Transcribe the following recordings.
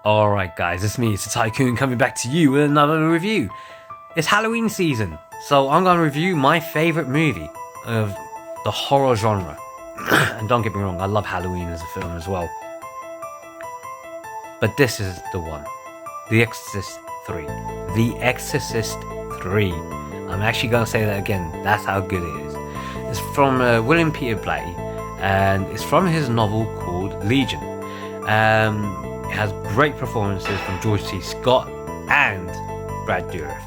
Alright guys, it's me, it's the TYCOON coming back to you with another review. It's Halloween season, so I'm going to review my favourite movie of the horror genre. And don't get me wrong, I love Halloween as a film as well. But this is the one. The Exorcist 3. The Exorcist 3. I'm actually going to say that again, that's how good it is. It's from William Peter Blatty, and it's from his novel called Legion. It has great performances from George C. Scott and Brad Dourif.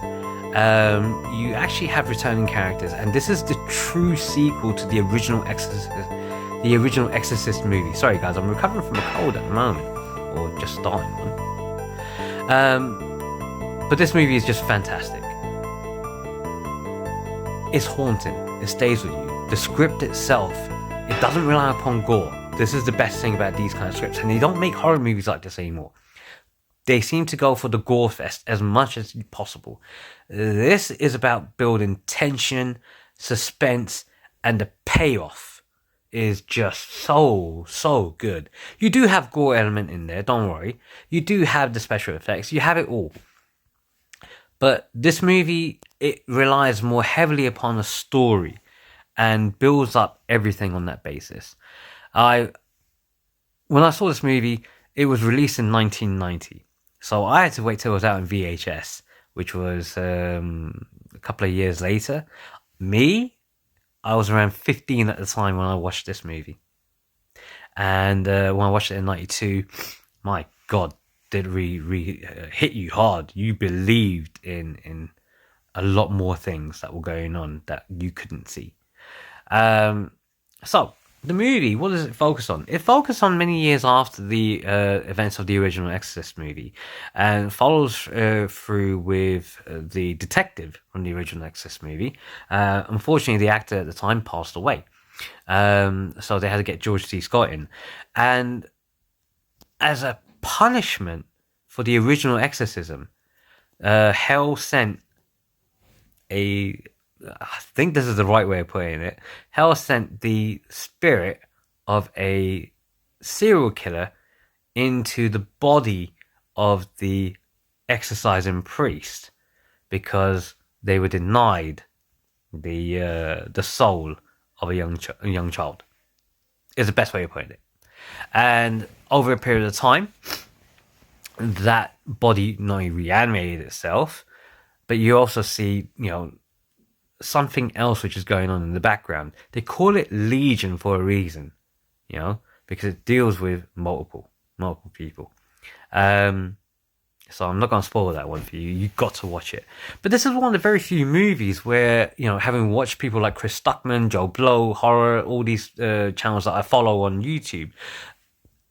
You actually have returning characters, and this is the true sequel to the original Exorcist movie. Sorry guys, I'm recovering from a cold at the moment, or just starting one. But this movie is just fantastic. It's haunting. It stays with you. The script itself, it doesn't rely upon gore. This is the best thing about these kind of scripts, and they don't make horror movies like this anymore. They seem to go for the gore fest as much as possible. This is about building tension, suspense, and the payoff is just so good. You do have gore element in there, don't worry. You do have the special effects, you have it all. But this movie, it relies more heavily upon the story and builds up everything on that basis. When I saw this movie, it was released in 1990. So I had to wait till it was out in VHS, which was a couple of years later. I was around 15 at the time when I watched this movie. And when I watched it in 92, my God, did it hit you hard. You believed in a lot more things that were going on that you couldn't see. So, the movie, what does it focus on? It focuses on many years after the events of the original Exorcist movie, and follows through with the detective from the original Exorcist movie. Unfortunately, the actor at the time passed away, so they had to get George C. Scott in. And as a punishment for the original exorcism, hell sent I think this is the right way of putting it. Hell sent the spirit of a serial killer into the body of the exorcising priest because they were denied the soul of a young child. Is the best way of putting it. And over a period of time, that body not only reanimated itself, but you also see, something else which is going on in the background. They call it Legion for a reason, because it deals with multiple people. So I'm not going to spoil that one for you. You've got to watch it. But this is one of the very few movies where, having watched people like Chris Stuckman, Joe Blow, Horror, all these channels that I follow on YouTube,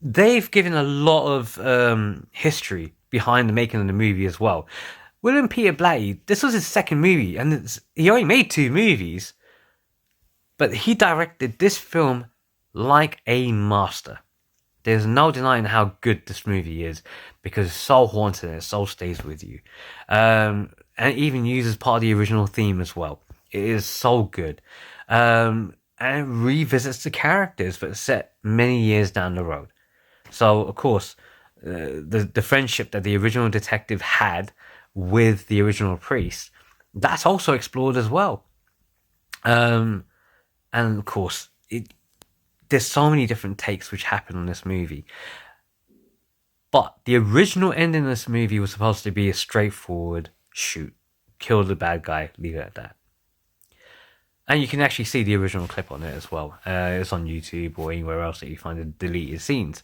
they've given a lot of history behind the making of the movie as well. William Peter Blatty, this was his second movie, and he only made 2 movies, but he directed this film like a master. There's no denying how good this movie is, because it's so haunting and it so stays with you. And it even uses part of the original theme as well. It is so good. And it revisits the characters, but set many years down the road. So, of course, the friendship that the original detective had with the original priest, that's also explored as well. And of course, there's so many different takes which happen on this movie. But the original ending of this movie was supposed to be a straightforward shoot. Kill the bad guy, leave it at that. And you can actually see the original clip on it as well. It's on YouTube or anywhere else that you find the deleted scenes.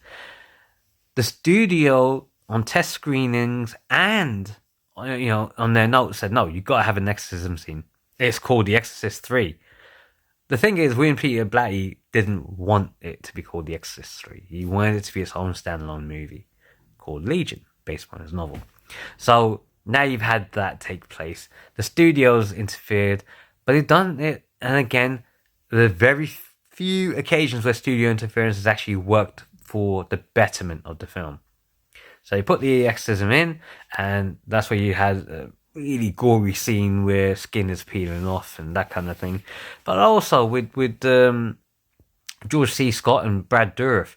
The studio, on test screenings and on their notes, said, no, you've got to have an exorcism scene. It's called The Exorcist 3. The thing is, William Peter Blatty didn't want it to be called The Exorcist 3. He wanted it to be its own standalone movie called Legion, based on his novel. So now you've had that take place. The studios interfered, but they've done it. And again, there are very few occasions where studio interference has actually worked for the betterment of the film. So you put the exorcism in, and that's where you had a really gory scene where skin is peeling off and that kind of thing. But also with George C. Scott and Brad Dourif,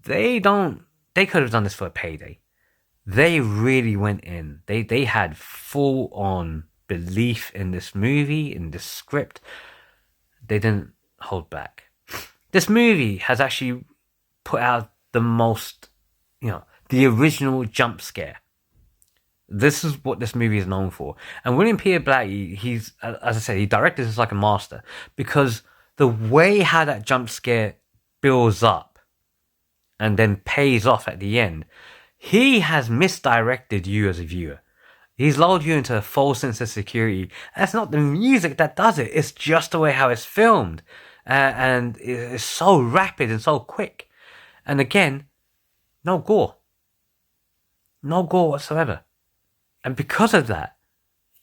they could have done this for a payday. They really went in. They had full on belief in this movie, in this script. They didn't hold back. This movie has actually put out the most, the original jump scare. This is what this movie is known for. And William Peter Blatty, he's, as I said, he directed this like a master, because the way how that jump scare builds up and then pays off at the end, he has misdirected you as a viewer. He's lulled you into a false sense of security. That's not the music that does it. It's just the way how it's filmed. And it's so rapid and so quick. And again, no gore. No gore whatsoever. And because of that,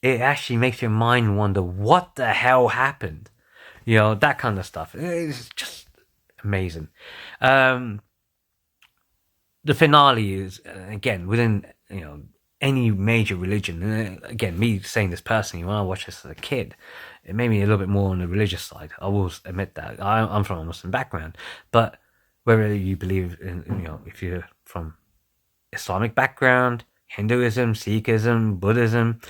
it actually makes your mind wonder what the hell happened. That kind of stuff. It's just amazing. The finale is, again, within, any major religion. Again, me saying this personally, when I watched this as a kid, it made me a little bit more on the religious side. I will admit that. I'm from a Muslim background. But whether you believe in, if you're from Islamic background, Hinduism, Sikhism, Buddhism,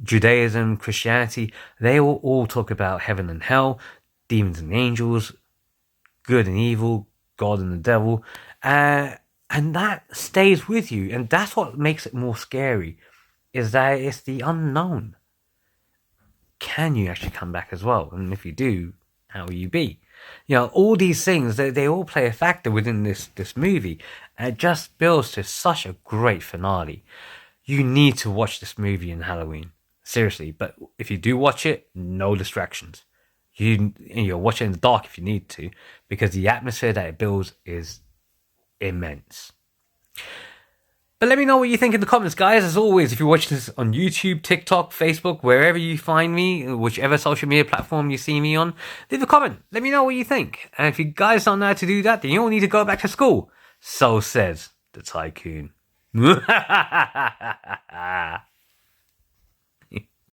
Judaism, Christianity, they all talk about heaven and hell, demons and angels, good and evil, God and the devil, and that stays with you. And that's what makes it more scary, is that it's the unknown. Can you actually come back as well? And if you do, how will you be? All these things, they all play a factor within this movie. And it just builds to such a great finale. You need to watch this movie in Halloween. Seriously. But if you do watch it, no distractions. You'll watch it in the dark if you need to, because the atmosphere that it builds is immense. But let me know what you think in the comments, guys. As always, if you're watching this on YouTube, TikTok, Facebook, wherever you find me, whichever social media platform you see me on, leave a comment. Let me know what you think. And if you guys don't know how to do that, then you don't need to go back to school. So says the Tycoon.